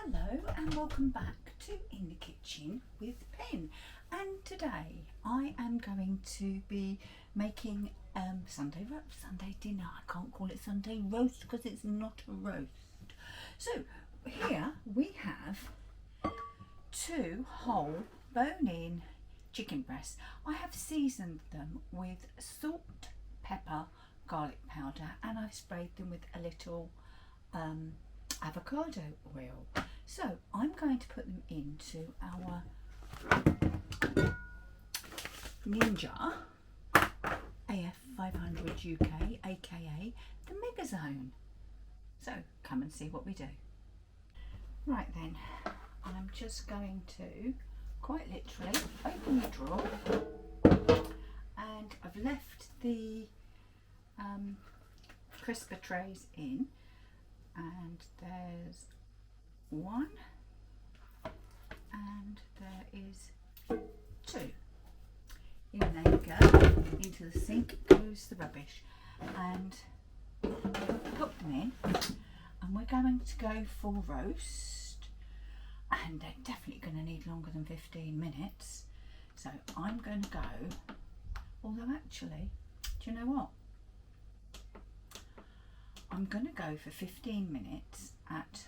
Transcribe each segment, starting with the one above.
Hello and welcome back to In the Kitchen with Pen, and today I am going to be making Sunday dinner. I can't call it Sunday roast because it's not a roast. So here we have 2 whole bone-in chicken breasts. I have seasoned them with salt, pepper, garlic powder, and I've sprayed them with a little avocado oil. So I'm going to put them into our Ninja AF500 UK, aka the Mega Zone. So come and see what we do. Right then, I'm just going to quite literally open the drawer, and I've left the crisper trays in, and there's 1 and there is 2. In they go, into the sink goes the rubbish, and put them in, and we're going to go for roast, and they're definitely going to need longer than 15 minutes. So I'm going to go, although actually, do you know what? I'm going to go for 15 minutes at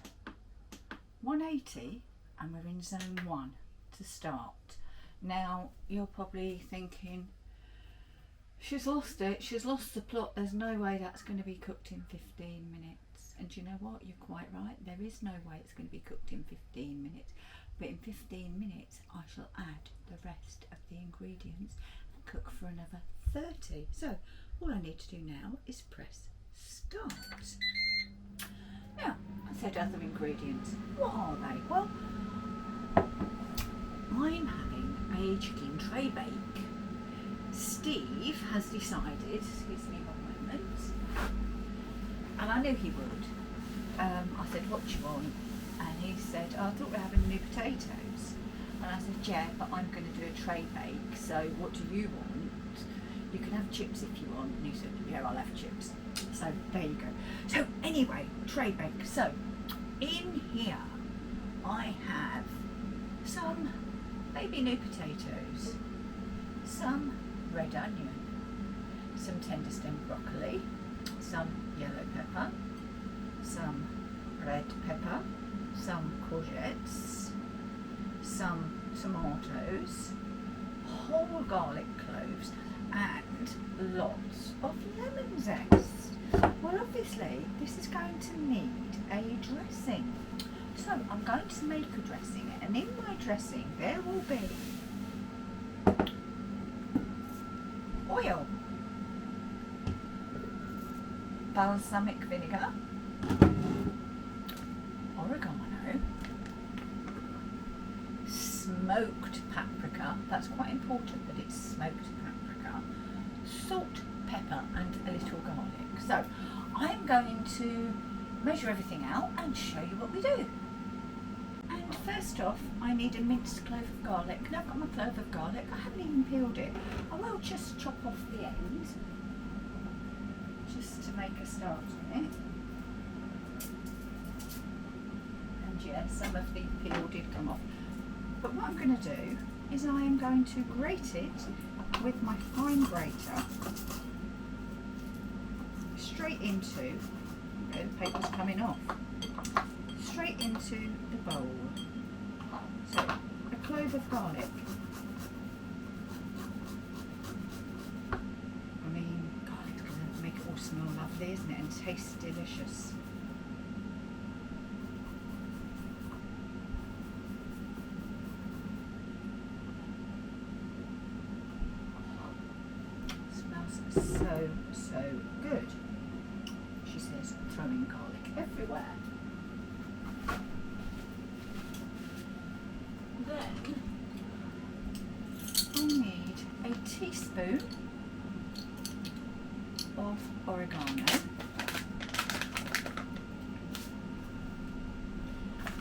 180, and we're in zone 1 to start. Now you're probably thinking, she's lost it, she's lost the plot, there's no way that's going to be cooked in 15 minutes. And do you know what? You're quite right, there is no way it's going to be cooked in 15 minutes. But in 15 minutes I shall add the rest of the ingredients and cook for another 30. So all I need to do now is press start. Now, I said other ingredients. What are they? Well, I'm having a chicken tray bake. Steve has decided, excuse me one moment, and I knew he would. I said, what do you want? And he said, oh, I thought we were having new potatoes. And I said, yeah, but I'm going to do a tray bake, so what do you want? You can have chips if you want. And he said, yeah, I'll have chips. So there you go. So anyway, tray bake. So in here I have some baby new potatoes, some red onion, some tender stem broccoli, some yellow pepper, some red pepper, some courgettes, some tomatoes, whole garlic cloves, and lots of lemon zest. Well, obviously this is going to need a dressing, so I'm going to make a dressing, and in my dressing there will be oil, balsamic vinegar, oregano, smoked paprika, that's quite important that it's smoked paprika, salt, pepper, and a little garlic. So I'm going to measure everything out and show you what we do. And first off, I need a minced clove of garlic. Now I've got my clove of garlic, I haven't even peeled it. I will just chop off the end, just to make a start on it. And yeah, some of the peel did come off. But what I'm going to do is I am going to grate it with my fine grater straight into, the paper's coming off, straight into the bowl. So a clove of garlic. I mean, garlic's going to make it all smell lovely, isn't it, and taste delicious. So good. She says, throwing garlic everywhere. Then I need a teaspoon of oregano,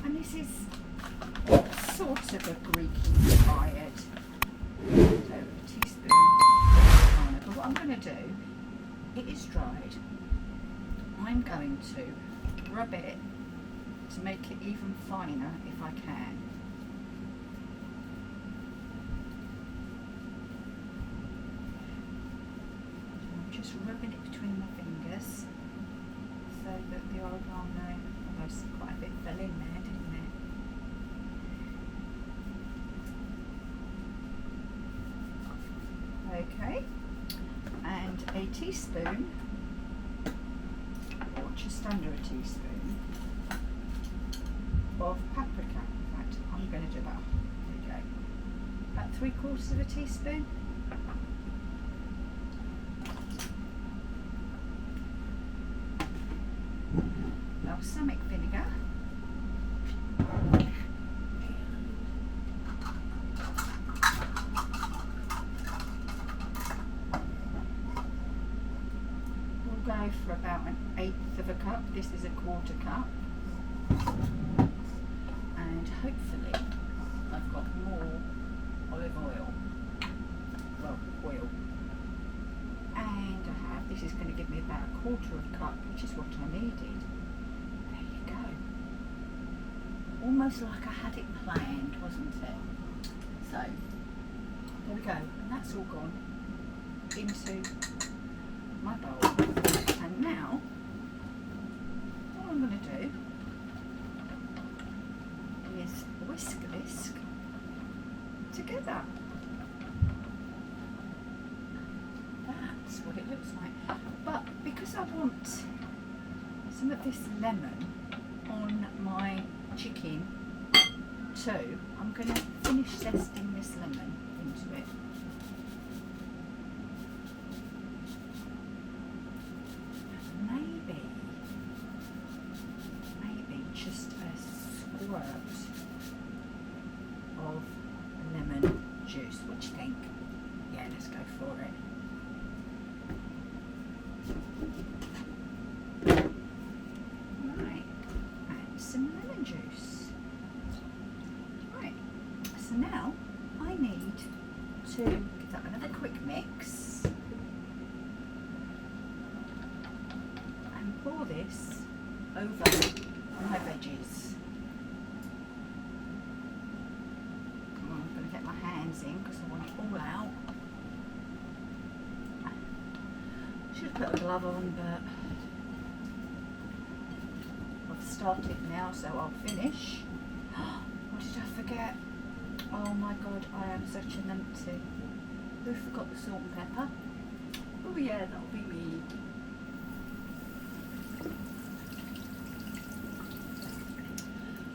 and this is sort of a Greek inspired. So a teaspoon of oregano. But what I'm going to do, it is dried. I'm going to rub it to make it even finer if I can. So I'm just rubbing it between my fingers so that the oregano, although quite a bit fell in there, didn't it? Okay, and a teaspoon, or just under a teaspoon, of paprika. In fact, I'm going to do about, there we go, about 3/4 of a teaspoon. Balsamic vinegar. We'll go for about 1/8 of a cup. This is 1/4 cup. And hopefully I've got more olive oil. Well, oil. And I have, this is going to give me about 1/4 of a cup, which is what I needed. There you go. Almost like I had it planned, wasn't it? So, there we go. And that's all gone into my bowl. And now, all I'm going to do is whisk together. That's what it looks like. But because I want some of this lemon on my chicken too, I'm going to finish zesting this lemon into it. Maybe just a squirt of lemon juice. What do you think? Yeah, let's go for it. Right, and some lemon juice. Right, so now I need to give that another quick mix and pour this over my veggies. I'm going to get my hands in because I want it all out. Should have put a glove on, but I've started now, so I'll finish. What did I forget? Oh my god, I am such a numpty. Who forgot the salt and pepper? Oh yeah, that'll be me.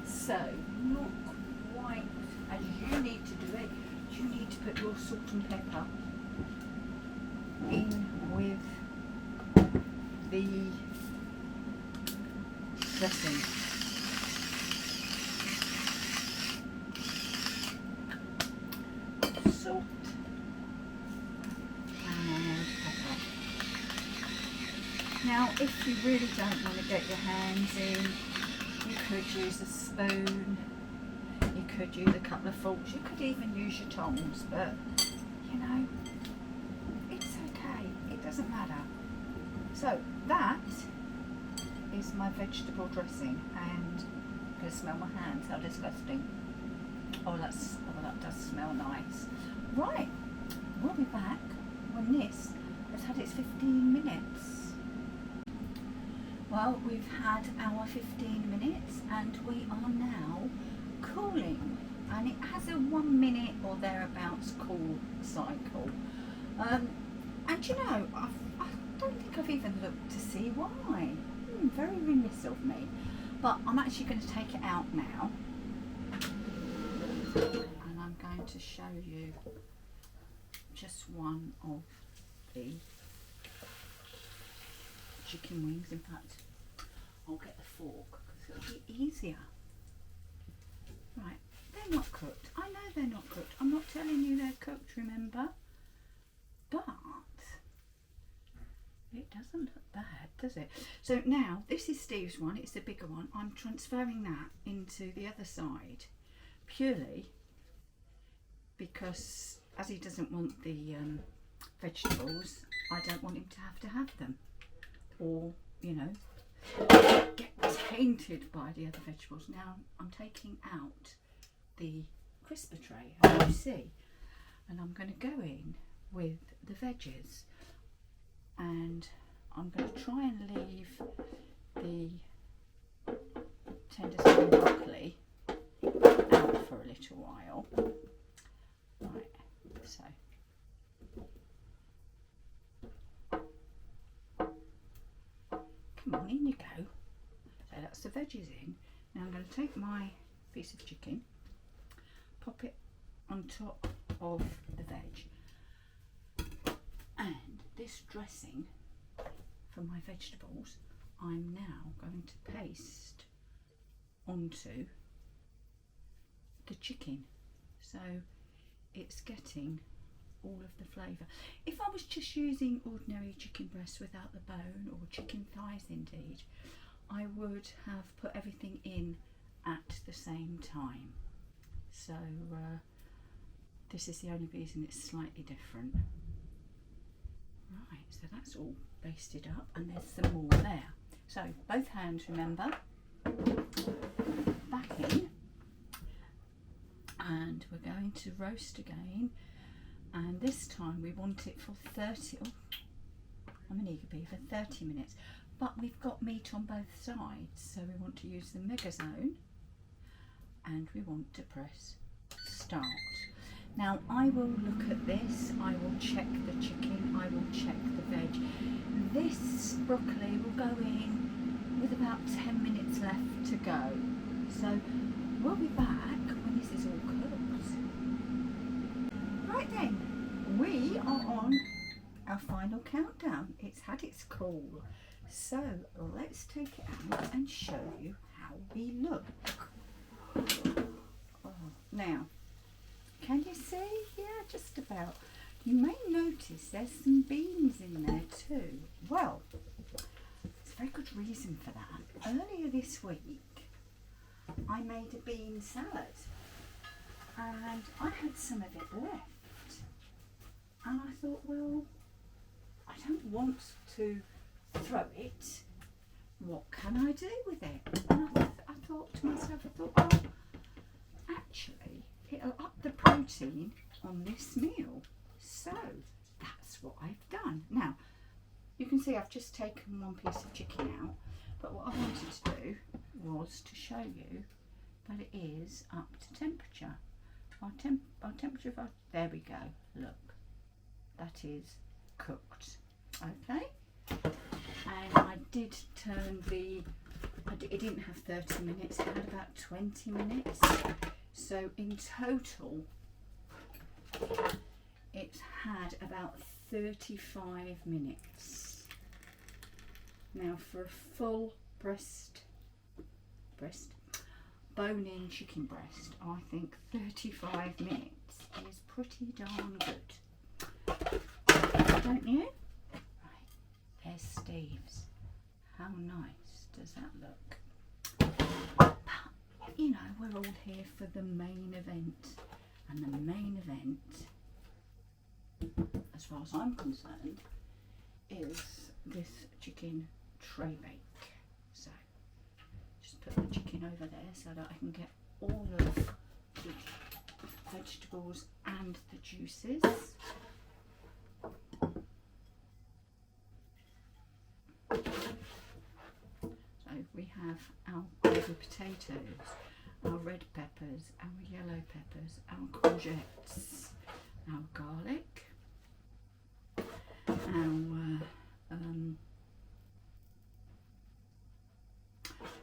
So, not quite as you need to do it. You need to put your salt and pepper in with the dressing. Salt and pepper. Now, if you really don't want to get your hands in, you could use a spoon, you could use a couple of forks, you could even use your tongs, but you know, it's okay, it doesn't matter. So that is my vegetable dressing, and I'm going to smell my hands, how disgusting. Oh, that does smell nice. Right, we'll be back when this has had its 15 minutes. Well, we've had our 15 minutes and we are now cooling, and it has a 1 minute or thereabouts cool cycle. And you know, I don't think I've even looked to see why. Very remiss of me. But I'm actually going to take it out now, and I'm going to show you just one of the chicken wings. In fact, I'll get the fork because it'll be easier. Right, they're not cooked. I know they're not cooked. I'm not telling you they're cooked, remember? But it doesn't look bad, does it? So now, this is Steve's one. It's the bigger one. I'm transferring that into the other side purely because as he doesn't want the vegetables, I don't want him to have them. Or, you know, get tainted by the other vegetables. Now I'm taking out the crisper tray, as you see, and I'm going to go in with the veggies, and I'm going to try and leave the tender stem broccoli out for a little while. Right, so come on, in you go. So that's the veggies in. Now I'm going to take my piece of chicken, pop it on top of the veg, and this dressing for my vegetables I'm now going to paste onto the chicken, so it's getting all of the flavour. If I was just using ordinary chicken breast without the bone, or chicken thighs indeed, I would have put everything in at the same time. So this is the only reason it's slightly different. Right, so that's all basted up, and there's some more there. So both hands, remember, back in, and we're going to roast again, and this time we want it for 30, oh, I'm an eager bee, for 30 minutes, but we've got meat on both sides, so we want to use the mega zone, and we want to press start. Now I will look at this, I will check the chicken, I will check the veg. This broccoli will go in with about 10 minutes left to go. So we'll be back when this is all cooked. Right then, we are on our final countdown. It's had its call. So let's take it out and show you how we look. Oh, now, can you see? Yeah, just about. You may notice there's some beans in there too. Well, there's a very good reason for that. Earlier this week, I made a bean salad, and I had some of it left. And I thought, well, I don't want to throw it. What can I do with it? And I thought to myself, well, actually, it'll up the protein on this meal. So that's what I've done. Now, you can see I've just taken one piece of chicken out, but what I wanted to do was to show you that it is up to temperature. Our temperature, there we go, look, that is cooked, okay? And I did turn it didn't have 30 minutes, it had about 20 minutes. So in total, it's had about 35 minutes. Now for a full bone-in chicken breast, I think 35 minutes is pretty darn good. Don't you? Right, there's Steve's. How nice does that look? But, you know, we're all here for the main event, and the main event, as far as I'm concerned, is this chicken tray bake. So just put the chicken over there so that I can get all of the vegetables and the juices. So we have our baby potatoes, our red peppers, our yellow peppers, our courgettes, our garlic, our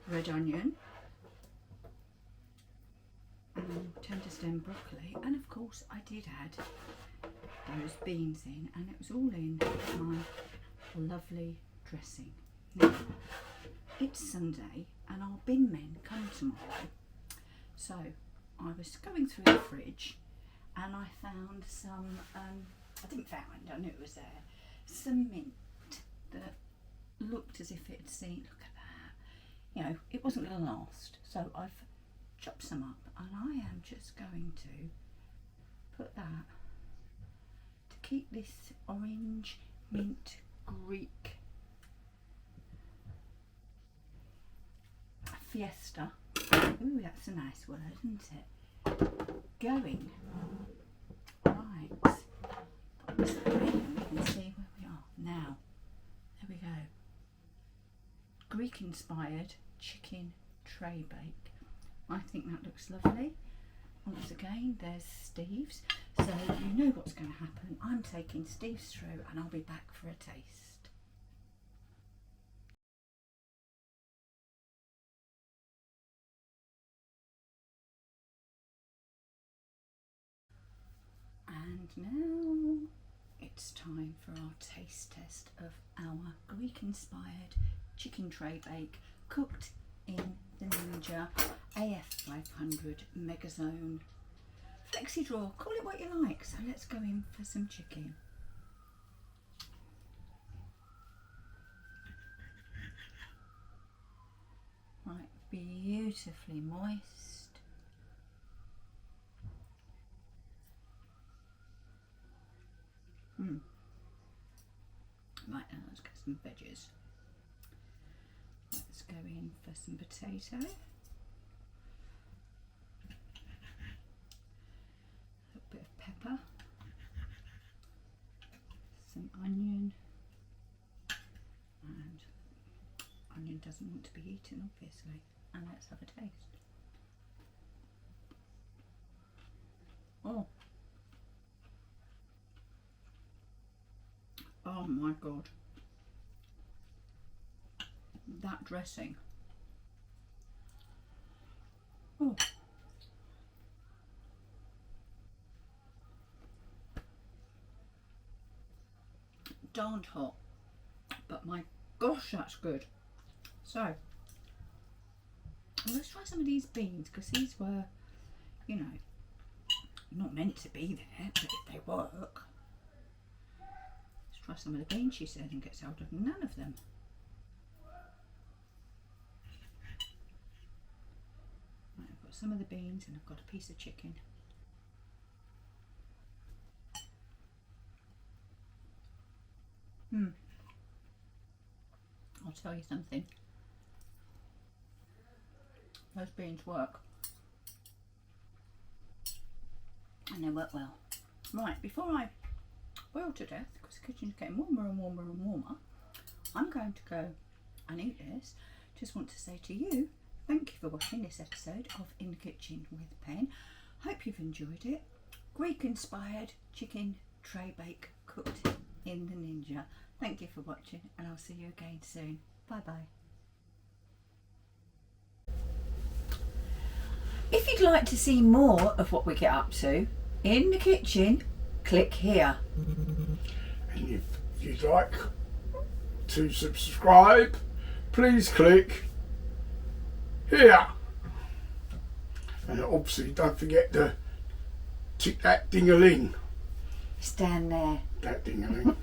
red onion, tender stem broccoli, and of course I did add those beans in, and it was all in my lovely dressing. Now, it's Sunday and our bin men come tomorrow, so I was going through the fridge and I found some, I knew it was there, some mint that looked as if it had seen, look at that, you know, it wasn't going to last, so I've chopped some up, and I am just going to put that to keep this orange mint Greek fiesta. Ooh, that's a nice word, isn't it? Going. Right. Put this away and we can see where we are. Now, there we go. Greek inspired chicken tray bake. I think that looks lovely. Once again, there's Steve's. So you know what's going to happen. I'm taking Steve's through and I'll be back for a taste. And now it's time for our taste test of our Greek inspired chicken tray bake cooked in the Ninja AF500 Megazone Flexi Drawer. Call it what you like. So let's go in for some chicken. Right, beautifully moist. Right, now let's get some veggies. Let's go in for some potato. A bit of pepper. Some onion. And onion doesn't want to be eaten, obviously. And let's have a taste. Oh. Oh my God. That dressing. Oh. Darned hot. But my gosh, that's good. So, let's try some of these beans, because these were, you know, not meant to be there, but if they work. Let's try some of the beans, she said, and gets out of none of them. Right, I've got some of the beans and I've got a piece of chicken. I'll tell you something. Those beans work. And they work well. Right, before I boil to death, because the kitchen's getting warmer and warmer and warmer, I'm going to go and eat this. Just want to say to you, thank you for watching this episode of In the Kitchen with Pen. Hope you've enjoyed it. Greek inspired chicken tray bake cooked in the Ninja. Thank you for watching and I'll see you again soon. Bye bye. If you'd like to see more of what we get up to in the kitchen, click here. And if you'd like to subscribe, please click here. And obviously don't forget to tick that ding-a-ling. Stand there. That ding-a-ling.